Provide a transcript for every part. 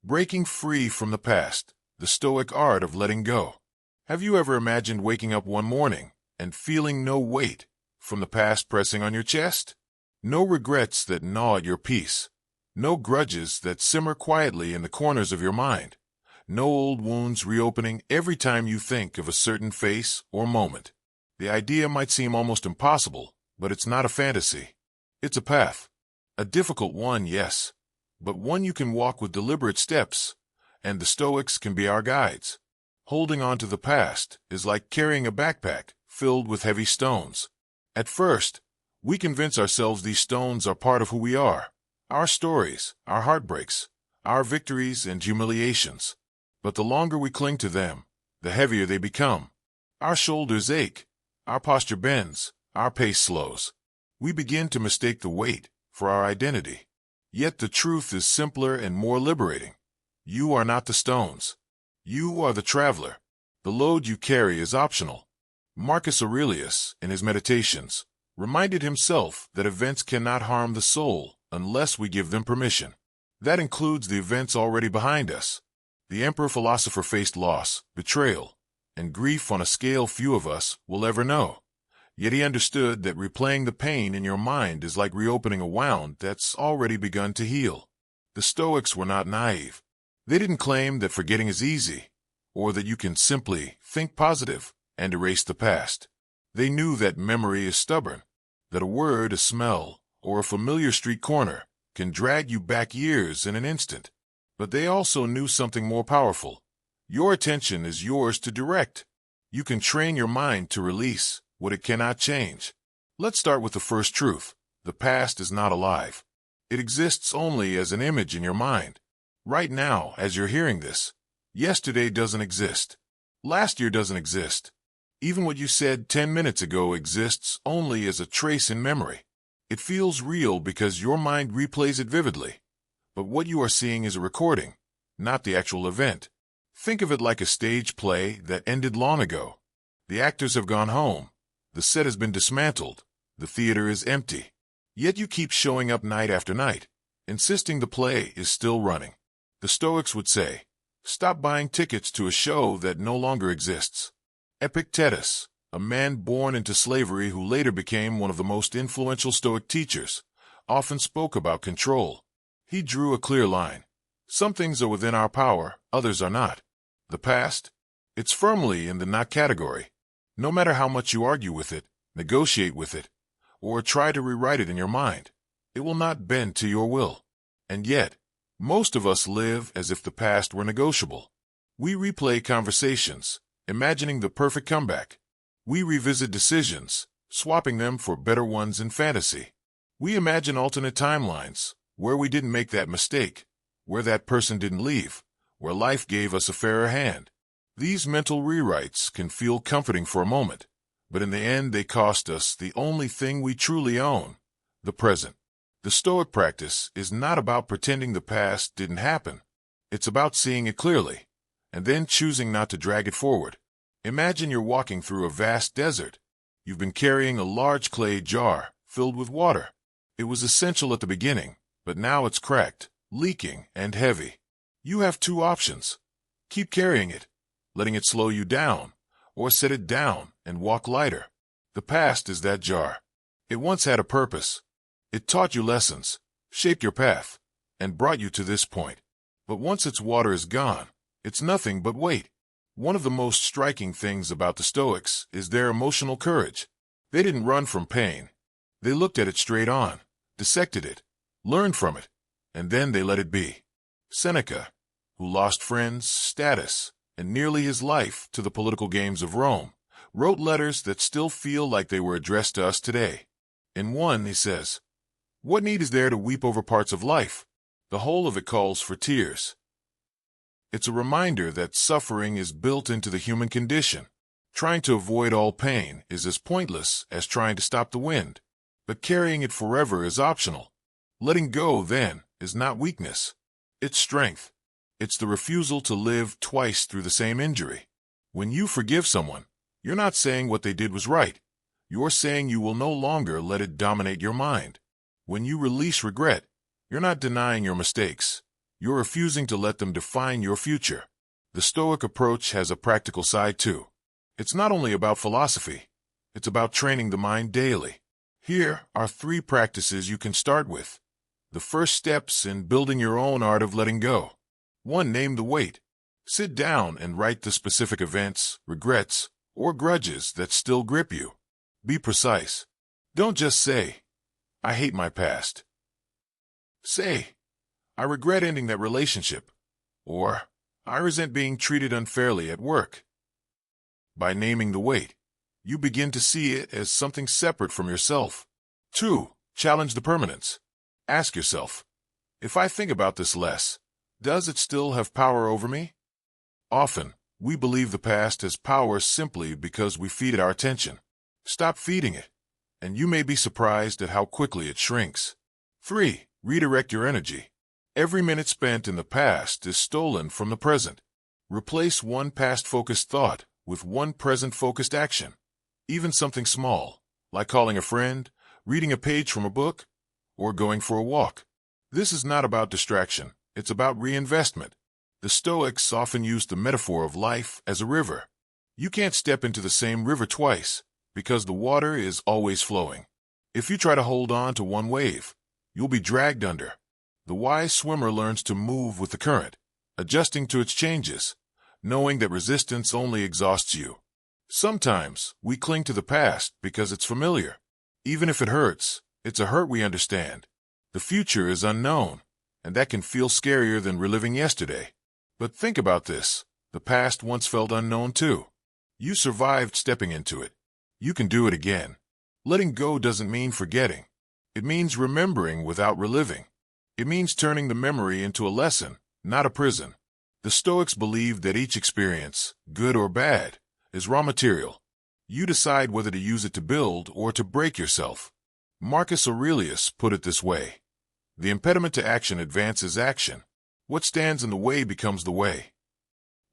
Breaking free from the past, the Stoic art of letting go. Have you ever imagined waking up one morning and feeling no weight from the past pressing on your chest? No regrets that gnaw at your peace. No grudges that simmer quietly in the corners of your mind. No old wounds reopening every time you think of a certain face or moment. The idea might seem almost impossible, but it's not a fantasy. It's a path. A difficult one, yes, but one you can walk with deliberate steps, and the Stoics can be our guides. Holding on to the past is like carrying a backpack filled with heavy stones. At first, we convince ourselves these stones are part of who we are, our stories, our heartbreaks, our victories and humiliations. But the longer we cling to them, the heavier they become. Our shoulders ache, our posture bends, our pace slows. We begin to mistake the weight for our identity. Yet the truth is simpler and more liberating. You are not the stones. You are the traveler. The load you carry is optional. Marcus Aurelius, in his Meditations, reminded himself that events cannot harm the soul unless we give them permission. That includes the events already behind us. The emperor-philosopher faced loss, betrayal, and grief on a scale few of us will ever know. Yet he understood that replaying the pain in your mind is like reopening a wound that's already begun to heal. The Stoics were not naive. They didn't claim that forgetting is easy, or that you can simply think positive and erase the past. They knew that memory is stubborn, that a word, a smell, or a familiar street corner can drag you back years in an instant. But they also knew something more powerful. Your attention is yours to direct. You can train your mind to release what it cannot change. Let's start with the first truth. The past is not alive. It exists only as an image in your mind. Right now, as you're hearing this, yesterday doesn't exist. Last year doesn't exist. Even what you said 10 minutes ago exists only as a trace in memory. It feels real because your mind replays it vividly. But what you are seeing is a recording, not the actual event. Think of it like a stage play that ended long ago. The actors have gone home. The set has been dismantled. The theater is empty. Yet you keep showing up night after night, insisting the play is still running. The Stoics would say, stop buying tickets to a show that no longer exists. Epictetus, a man born into slavery who later became one of the most influential Stoic teachers, often spoke about control. He drew a clear line. Some things are within our power, others are not. The past? It's firmly in the not category. No matter how much you argue with it, negotiate with it, or try to rewrite it in your mind, it will not bend to your will. And yet, most of us live as if the past were negotiable. We replay conversations, imagining the perfect comeback. We revisit decisions, swapping them for better ones in fantasy. We imagine alternate timelines, where we didn't make that mistake, where that person didn't leave, where life gave us a fairer hand. These mental rewrites can feel comforting for a moment, but in the end they cost us the only thing we truly own, the present. The Stoic practice is not about pretending the past didn't happen. It's about seeing it clearly, and then choosing not to drag it forward. Imagine you're walking through a vast desert. You've been carrying a large clay jar filled with water. It was essential at the beginning, but now it's cracked, leaking, and heavy. You have two options. Keep carrying it, letting it slow you down, or set it down and walk lighter. The past is that jar. It once had a purpose. It taught you lessons, shaped your path, and brought you to this point. But once its water is gone, it's nothing but weight. One of the most striking things about the Stoics is their emotional courage. They didn't run from pain. They looked at it straight on, dissected it, learned from it, and then they let it be. Seneca, who lost friends, status, and nearly his life to the political games of Rome, wrote letters that still feel like they were addressed to us today. In one, he says, "What need is there to weep over parts of life? The whole of it calls for tears." It's a reminder that suffering is built into the human condition. Trying to avoid all pain is as pointless as trying to stop the wind, but carrying it forever is optional. Letting go, then, is not weakness. It's strength. It's the refusal to live twice through the same injury. When you forgive someone, you're not saying what they did was right. You're saying you will no longer let it dominate your mind. When you release regret, you're not denying your mistakes. You're refusing to let them define your future. The Stoic approach has a practical side too. It's not only about philosophy, it's about training the mind daily. Here are 3 practices you can start with. The first steps in building your own art of letting go. 1. Name the weight. Sit down and write the specific events, regrets, or grudges that still grip you. Be precise. Don't just say, "I hate my past." Say, "I regret ending that relationship," or "I resent being treated unfairly at work." By naming the weight, you begin to see it as something separate from yourself. 2. Challenge the permanence. Ask yourself, if I think about this less, does it still have power over me? Often, we believe the past has power simply because we feed it our attention. Stop feeding it, and you may be surprised at how quickly it shrinks. 3. Redirect your energy. Every minute spent in the past is stolen from the present. Replace one past-focused thought with one present-focused action. Even something small, like calling a friend, reading a page from a book, or going for a walk. This is not about distraction, it's about reinvestment. The Stoics often use the metaphor of life as a river. You can't step into the same river twice, because the water is always flowing. If you try to hold on to one wave, you'll be dragged under. The wise swimmer learns to move with the current, adjusting to its changes, knowing that resistance only exhausts you. Sometimes we cling to the past because it's familiar. Even if it hurts, it's a hurt we understand. The future is unknown, and that can feel scarier than reliving yesterday. But think about this. The past once felt unknown too. You survived stepping into it. You can do it again. Letting go doesn't mean forgetting. It means remembering without reliving. It means turning the memory into a lesson, not a prison. The Stoics believe that each experience, good or bad, is raw material. You decide whether to use it to build or to break yourself. Marcus Aurelius put it this way: the impediment to action advances action. What stands in the way becomes the way.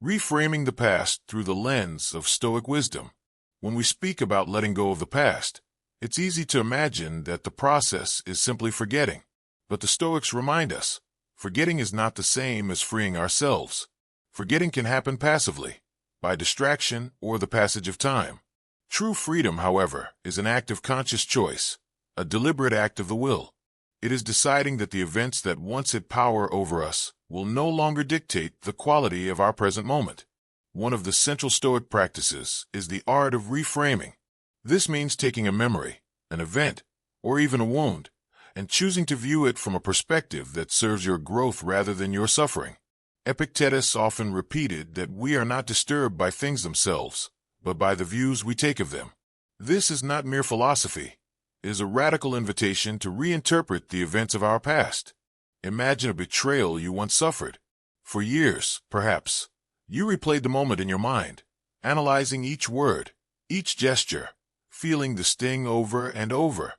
Reframing the past through the lens of Stoic wisdom. When we speak about letting go of the past, it's easy to imagine that the process is simply forgetting. But the Stoics remind us, forgetting is not the same as freeing ourselves. Forgetting can happen passively, by distraction or the passage of time. True freedom, however, is an act of conscious choice, a deliberate act of the will. It is deciding that the events that once had power over us will no longer dictate the quality of our present moment. One of the central Stoic practices is the art of reframing. This means taking a memory, an event, or even a wound, and choosing to view it from a perspective that serves your growth rather than your suffering. Epictetus often repeated that we are not disturbed by things themselves, but by the views we take of them. This is not mere philosophy. It is a radical invitation to reinterpret the events of our past. Imagine a betrayal you once suffered. For years, perhaps, you replayed the moment in your mind, analyzing each word, each gesture, feeling the sting over and over.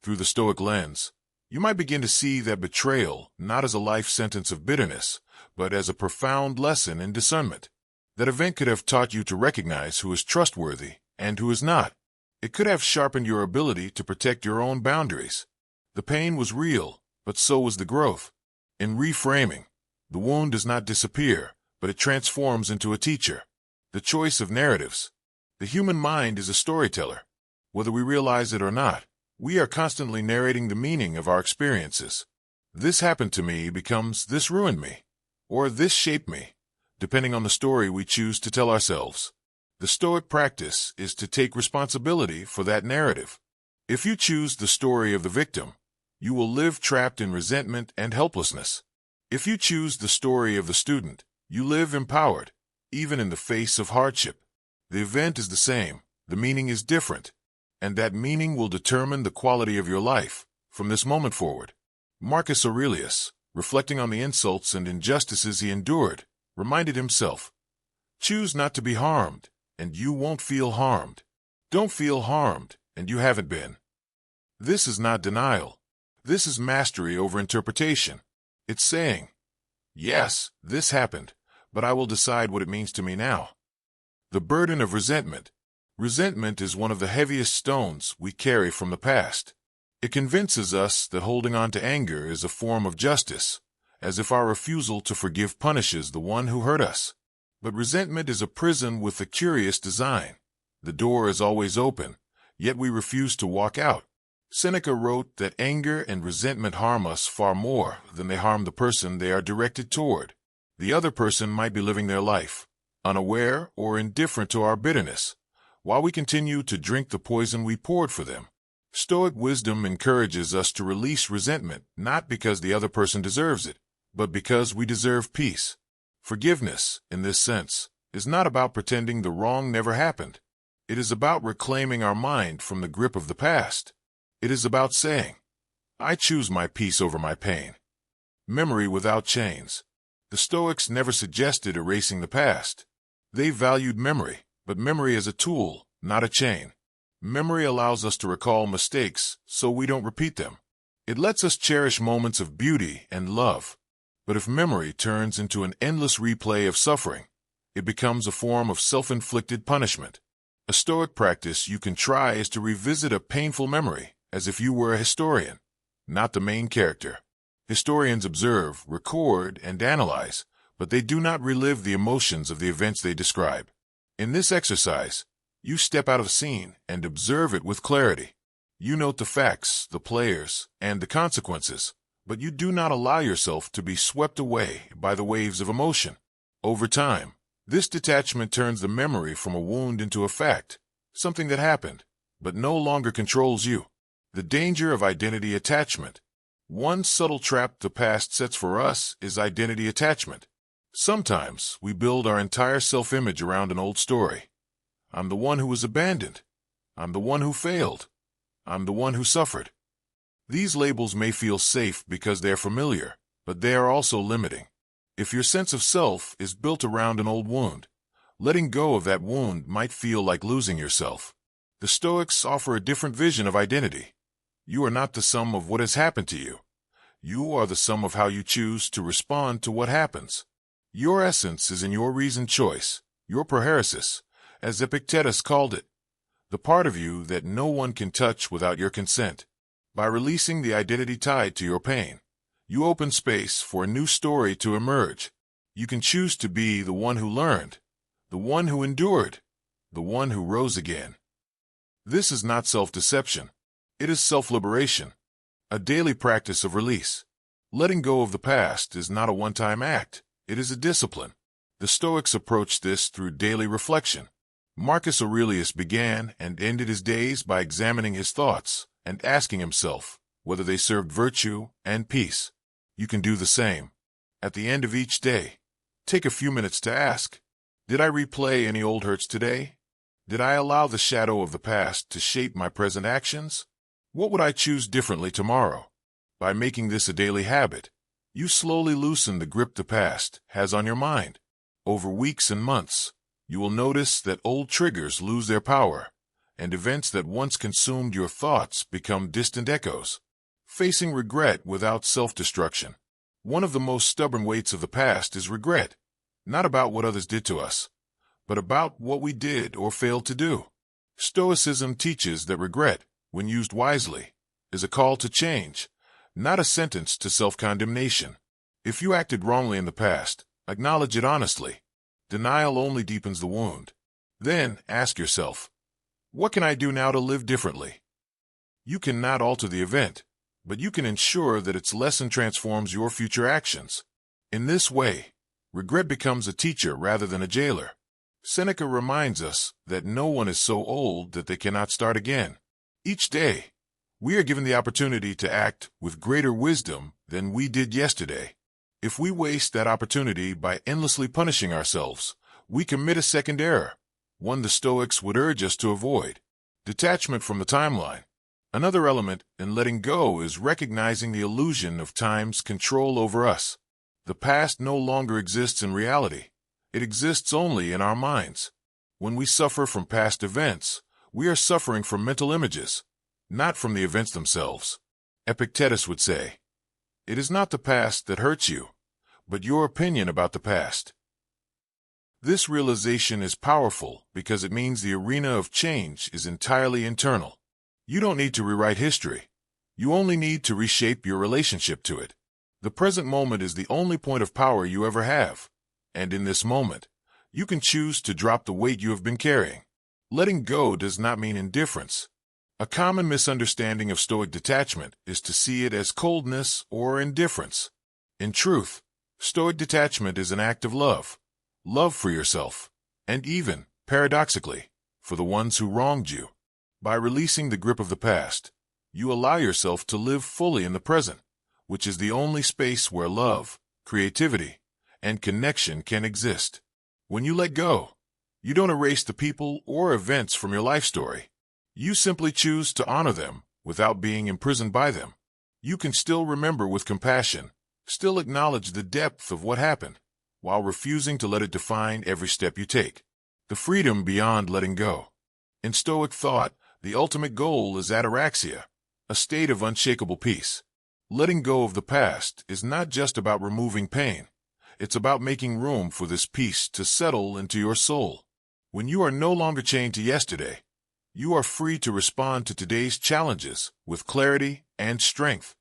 Through the Stoic lens, you might begin to see that betrayal not as a life sentence of bitterness, but as a profound lesson in discernment. That event could have taught you to recognize who is trustworthy and who is not. It could have sharpened your ability to protect your own boundaries. The pain was real, but so was the growth. In reframing, the wound does not disappear, but it transforms into a teacher. The choice of narratives. The human mind is a storyteller. Whether we realize it or not, we are constantly narrating the meaning of our experiences. This happened to me becomes this ruined me, or this shaped me, depending on the story we choose to tell ourselves. The Stoic practice is to take responsibility for that narrative. If you choose the story of the victim, you will live trapped in resentment and helplessness. If you choose the story of the student, you live empowered, even in the face of hardship. The event is the same, the meaning is different, and that meaning will determine the quality of your life from this moment forward. Marcus Aurelius, reflecting on the insults and injustices he endured, reminded himself, "Choose not to be harmed, and you won't feel harmed. Don't feel harmed, and you haven't been." This is not denial. This is mastery over interpretation. It's saying, yes, this happened, but I will decide what it means to me now. The burden of resentment. Resentment is one of the heaviest stones we carry from the past. It convinces us that holding on to anger is a form of justice, as if our refusal to forgive punishes the one who hurt us. But resentment is a prison with a curious design. The door is always open, yet we refuse to walk out. Seneca wrote that anger and resentment harm us far more than they harm the person they are directed toward. The other person might be living their life, unaware or indifferent to our bitterness, while we continue to drink the poison we poured for them. Stoic wisdom encourages us to release resentment, not because the other person deserves it, but because we deserve peace. Forgiveness, in this sense, is not about pretending the wrong never happened. It is about reclaiming our mind from the grip of the past. It is about saying, I choose my peace over my pain. Memory without chains. The Stoics never suggested erasing the past. They valued memory, but memory as a tool, not a chain. Memory allows us to recall mistakes so we don't repeat them. It lets us cherish moments of beauty and love. But if memory turns into an endless replay of suffering, it becomes a form of self-inflicted punishment. A Stoic practice you can try is to revisit a painful memory as if you were a historian, not the main character. Historians observe, record, and analyze, but they do not relive the emotions of the events they describe. In this exercise, you step out of the scene and observe it with clarity. You note the facts, the players, and the consequences, but you do not allow yourself to be swept away by the waves of emotion. Over time, this detachment turns the memory from a wound into a fact, something that happened, but no longer controls you. The danger of identity attachment. One subtle trap the past sets for us is identity attachment. Sometimes we build our entire self-image around an old story. I'm the one who was abandoned. I'm the one who failed. I'm the one who suffered. These labels may feel safe because they're familiar, but they are also limiting. If your sense of self is built around an old wound, letting go of that wound might feel like losing yourself. The Stoics offer a different vision of identity. You are not the sum of what has happened to you. You are the sum of how you choose to respond to what happens. Your essence is in your reasoned choice, your prohairesis, as Epictetus called it, the part of you that no one can touch without your consent. By releasing the identity tied to your pain, you open space for a new story to emerge. You can choose to be the one who learned, the one who endured, the one who rose again. This is not self-deception. It is self-liberation, a daily practice of release. Letting go of the past is not a one-time act. It is a discipline. The Stoics approached this through daily reflection. Marcus Aurelius began and ended his days by examining his thoughts and asking himself whether they served virtue and peace. You can do the same. At the end of each day, take a few minutes to ask, did I replay any old hurts today? Did I allow the shadow of the past to shape my present actions? What would I choose differently tomorrow? By making this a daily habit, you slowly loosen the grip the past has on your mind. Over weeks and months, you will notice that old triggers lose their power, and events that once consumed your thoughts become distant echoes. Facing regret without self-destruction. One of the most stubborn weights of the past is regret, not about what others did to us, but about what we did or failed to do. Stoicism teaches that regret, when used wisely, is a call to change, not a sentence to self-condemnation. If you acted wrongly in the past, acknowledge it honestly. Denial only deepens the wound. Then ask yourself, what can I do now to live differently? You cannot alter the event, but you can ensure that its lesson transforms your future actions. In this way, regret becomes a teacher rather than a jailer. Seneca reminds us that no one is so old that they cannot start again. Each day, we are given the opportunity to act with greater wisdom than we did yesterday. If we waste that opportunity by endlessly punishing ourselves, we commit a second error, one the Stoics would urge us to avoid: detachment from the timeline. Another element in letting go is recognizing the illusion of time's control over us. The past no longer exists in reality. It exists only in our minds. When we suffer from past events, we are suffering from mental images, not from the events themselves. Epictetus would say, it is not the past that hurts you, but your opinion about the past. This realization is powerful because it means the arena of change is entirely internal. You don't need to rewrite history. You only need to reshape your relationship to it. The present moment is the only point of power you ever have. And in this moment, you can choose to drop the weight you have been carrying. Letting go does not mean indifference. A common misunderstanding of Stoic detachment is to see it as coldness or indifference. In truth, Stoic detachment is an act of love. Love for yourself, and even, paradoxically, for the ones who wronged you. By releasing the grip of the past, you allow yourself to live fully in the present, which is the only space where love, creativity, and connection can exist. When you let go, you don't erase the people or events from your life story. You simply choose to honor them without being imprisoned by them. You can still remember with compassion, still acknowledge the depth of what happened, while refusing to let it define every step you take. The freedom beyond letting go. In Stoic thought, the ultimate goal is ataraxia, a state of unshakable peace. Letting go of the past is not just about removing pain. It's about making room for this peace to settle into your soul. When you are no longer chained to yesterday, you are free to respond to today's challenges with clarity and strength.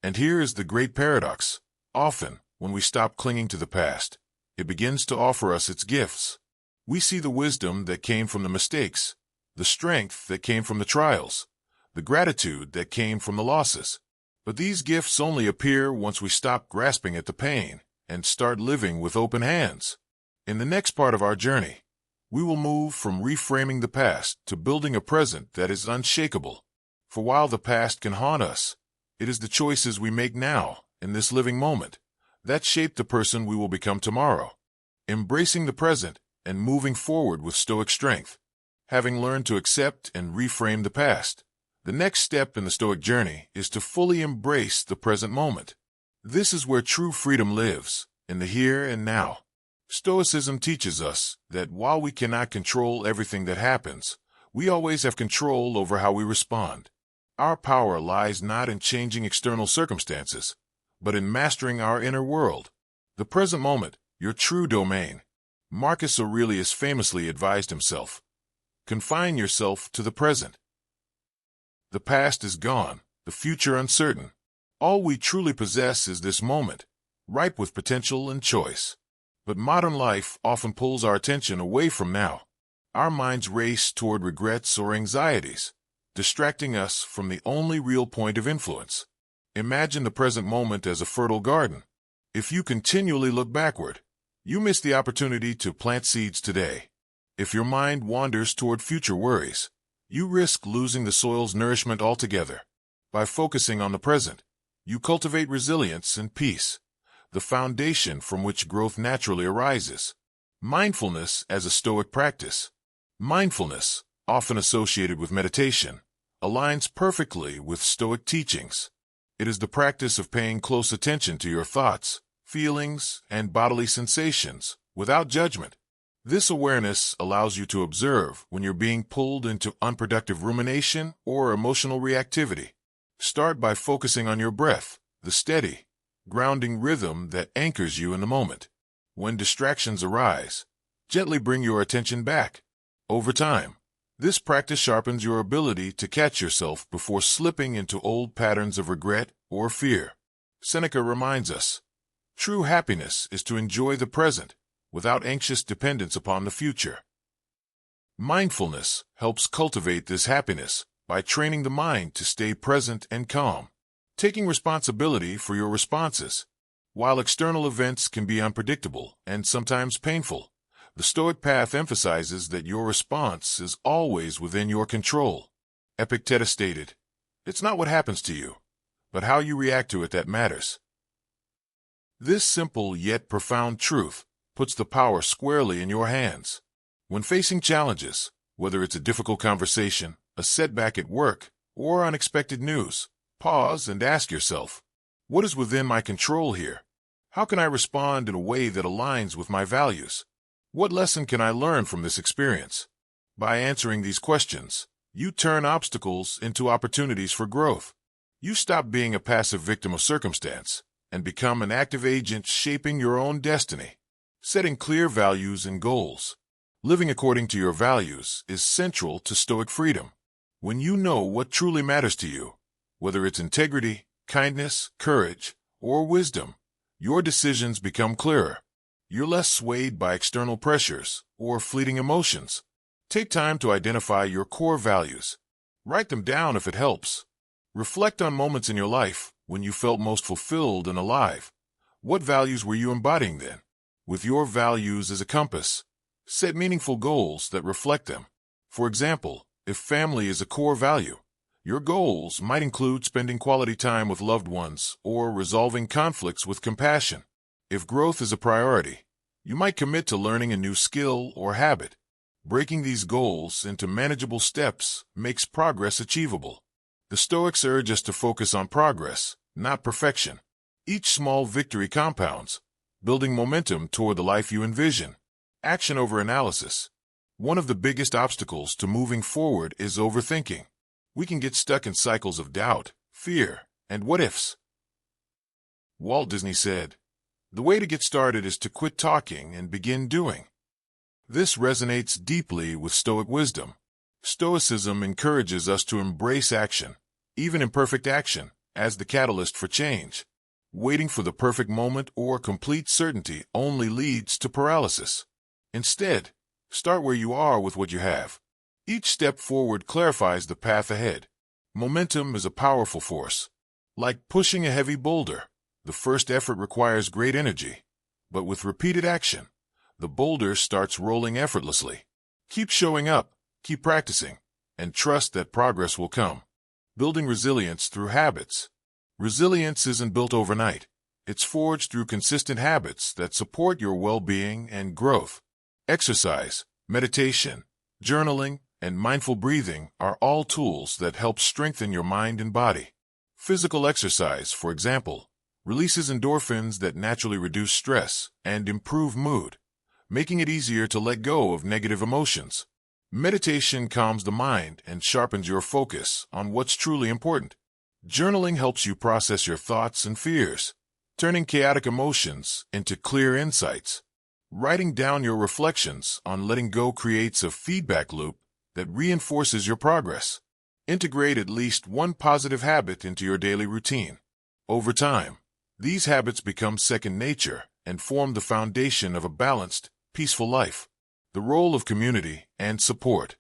And here is the great paradox. Often, when we stop clinging to the past, it begins to offer us its gifts. We see the wisdom that came from the mistakes, the strength that came from the trials, the gratitude that came from the losses. But these gifts only appear once we stop grasping at the pain and start living with open hands. In the next part of our journey, we will move from reframing the past to building a present that is unshakable. For while the past can haunt us, it is the choices we make now, in this living moment, that shape the person we will become tomorrow. Embracing the present and moving forward with Stoic strength. Having learned to accept and reframe the past, the next step in the Stoic journey is to fully embrace the present moment. This is where true freedom lives, in the here and now. Stoicism teaches us that while we cannot control everything that happens, we always have control over how we respond. Our power lies not in changing external circumstances, but in mastering our inner world. The present moment, your true domain. Marcus Aurelius famously advised himself, confine yourself to the present. The past is gone, the future uncertain. All we truly possess is this moment, ripe with potential and choice. But modern life often pulls our attention away from now. Our minds race toward regrets or anxieties, distracting us from the only real point of influence. Imagine the present moment as a fertile garden. If you continually look backward, you miss the opportunity to plant seeds today. If your mind wanders toward future worries, you risk losing the soil's nourishment altogether. By focusing on the present, you cultivate resilience and peace, the foundation from which growth naturally arises. Mindfulness as a Stoic practice. Mindfulness, often associated with meditation, aligns perfectly with Stoic teachings. It is the practice of paying close attention to your thoughts, feelings, and bodily sensations, without judgment. This awareness allows you to observe when you're being pulled into unproductive rumination or emotional reactivity. Start by focusing on your breath, the steady, grounding rhythm that anchors you in the moment. When distractions arise, gently bring your attention back. Over time, this practice sharpens your ability to catch yourself before slipping into old patterns of regret or fear. Seneca reminds us, true happiness is to enjoy the present without anxious dependence upon the future. Mindfulness helps cultivate this happiness by training the mind to stay present and calm, taking responsibility for your responses. While external events can be unpredictable and sometimes painful, the Stoic path emphasizes that your response is always within your control. Epictetus stated, "It's not what happens to you, but how you react to it that matters." This simple yet profound truth puts the power squarely in your hands. When facing challenges, whether it's a difficult conversation, a setback at work, or unexpected news, pause and ask yourself, what is within my control here? How can I respond in a way that aligns with my values? What lesson can I learn from this experience? By answering these questions, you turn obstacles into opportunities for growth. You stop being a passive victim of circumstance and become an active agent shaping your own destiny. Setting clear values and goals. Living according to your values is central to Stoic freedom. When you know what truly matters to you, whether it's integrity, kindness, courage, or wisdom, your decisions become clearer. You're less swayed by external pressures or fleeting emotions. Take time to identify your core values. Write them down if it helps. Reflect on moments in your life when you felt most fulfilled and alive. What values were you embodying then? With your values as a compass, set meaningful goals that reflect them. For example, if family is a core value, your goals might include spending quality time with loved ones or resolving conflicts with compassion. If growth is a priority, you might commit to learning a new skill or habit. Breaking these goals into manageable steps makes progress achievable. The Stoics urge us to focus on progress, not perfection. Each small victory compounds, building momentum toward the life you envision. Action over analysis. One of the biggest obstacles to moving forward is overthinking. We can get stuck in cycles of doubt, fear, and what-ifs. Walt Disney said, "The way to get started is to quit talking and begin doing." This resonates deeply with Stoic wisdom. Stoicism encourages us to embrace action, even imperfect action, as the catalyst for change. Waiting for the perfect moment or complete certainty only leads to paralysis. Instead, start where you are with what you have. Each step forward clarifies the path ahead. Momentum is a powerful force. Like pushing a heavy boulder, the first effort requires great energy, but with repeated action, the boulder starts rolling effortlessly. Keep showing up, keep practicing, and trust that progress will come. Building resilience through habits. Resilience isn't built overnight. It's forged through consistent habits that support your well-being and growth. Exercise, meditation, journaling, and mindful breathing are all tools that help strengthen your mind and body. Physical exercise, for example, releases endorphins that naturally reduce stress and improve mood, making it easier to let go of negative emotions. Meditation calms the mind and sharpens your focus on what's truly important. Journaling helps you process your thoughts and fears, turning chaotic emotions into clear insights. Writing down your reflections on letting go creates a feedback loop that reinforces your progress. Integrate at least one positive habit into your daily routine. Over time, these habits become second nature and form the foundation of a balanced, peaceful life. The role of community and support.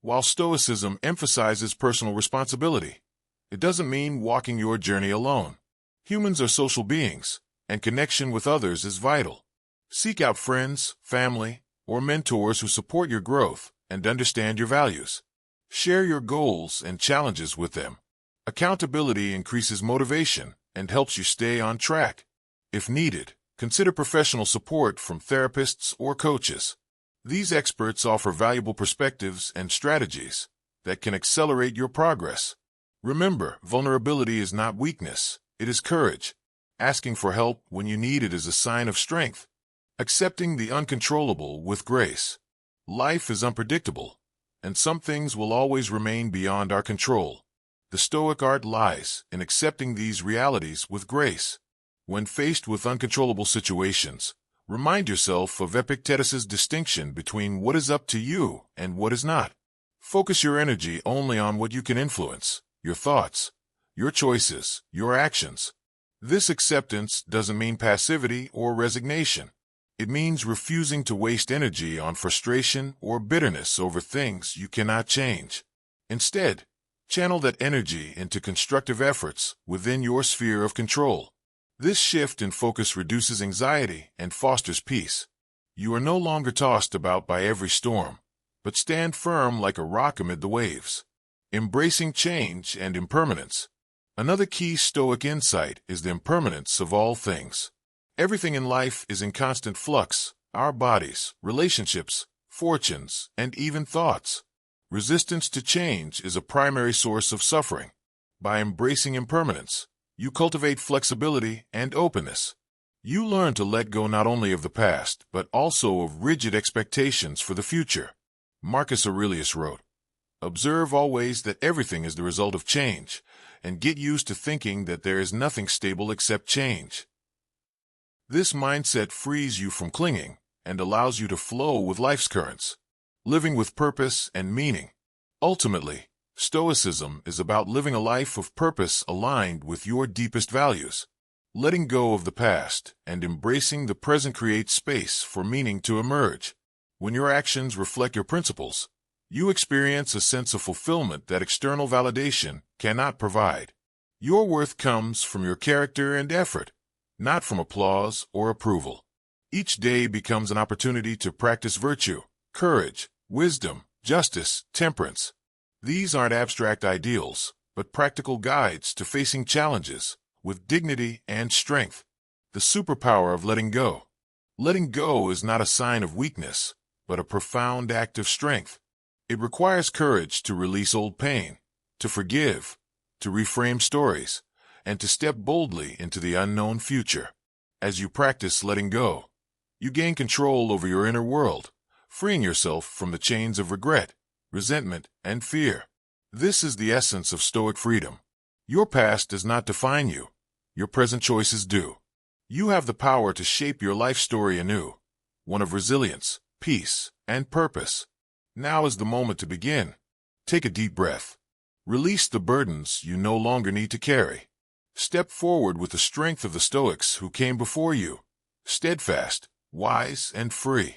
While Stoicism emphasizes personal responsibility, it doesn't mean walking your journey alone. Humans are social beings, and connection with others is vital. Seek out friends, family, or mentors who support your growth and understand your values. Share your goals and challenges with them. Accountability increases motivation and helps you stay on track. If needed, consider professional support from therapists or coaches. These experts offer valuable perspectives and strategies that can accelerate your progress. Remember, vulnerability is not weakness, it is courage. Asking for help when you need it is a sign of strength. Accepting the uncontrollable with grace. Life is unpredictable, and some things will always remain beyond our control. The Stoic art lies in accepting these realities with grace. When faced with uncontrollable situations, remind yourself of Epictetus' distinction between what is up to you and what is not. Focus your energy only on what you can influence, your thoughts, your choices, your actions. This acceptance doesn't mean passivity or resignation. It means refusing to waste energy on frustration or bitterness over things you cannot change. Instead, channel that energy into constructive efforts within your sphere of control. This shift in focus reduces anxiety and fosters peace. You are no longer tossed about by every storm, but stand firm like a rock amid the waves. Embracing change and impermanence. Another key Stoic insight is the impermanence of all things. Everything in life is in constant flux, our bodies, relationships, fortunes, and even thoughts. Resistance to change is a primary source of suffering. By embracing impermanence, you cultivate flexibility and openness. You learn to let go not only of the past, but also of rigid expectations for the future. Marcus Aurelius wrote, "Observe always that everything is the result of change, and get used to thinking that there is nothing stable except change." This mindset frees you from clinging and allows you to flow with life's currents, living with purpose and meaning. Ultimately, Stoicism is about living a life of purpose aligned with your deepest values. Letting go of the past and embracing the present creates space for meaning to emerge. When your actions reflect your principles, you experience a sense of fulfillment that external validation cannot provide. Your worth comes from your character and effort, not from applause or approval. Each day becomes an opportunity to practice virtue, courage, wisdom, justice, temperance. These aren't abstract ideals, but practical guides to facing challenges with dignity and strength. The superpower of letting go. Letting go is not a sign of weakness, but a profound act of strength. It requires courage to release old pain, to forgive, to reframe stories, and to step boldly into the unknown future. As you practice letting go, you gain control over your inner world, freeing yourself from the chains of regret, resentment, and fear. This is the essence of Stoic freedom. Your past does not define you. Your present choices do. You have the power to shape your life story anew, one of resilience, peace, and purpose. Now is the moment to begin. Take a deep breath. Release the burdens you no longer need to carry. Step forward with the strength of the Stoics who came before you, steadfast, wise, and free.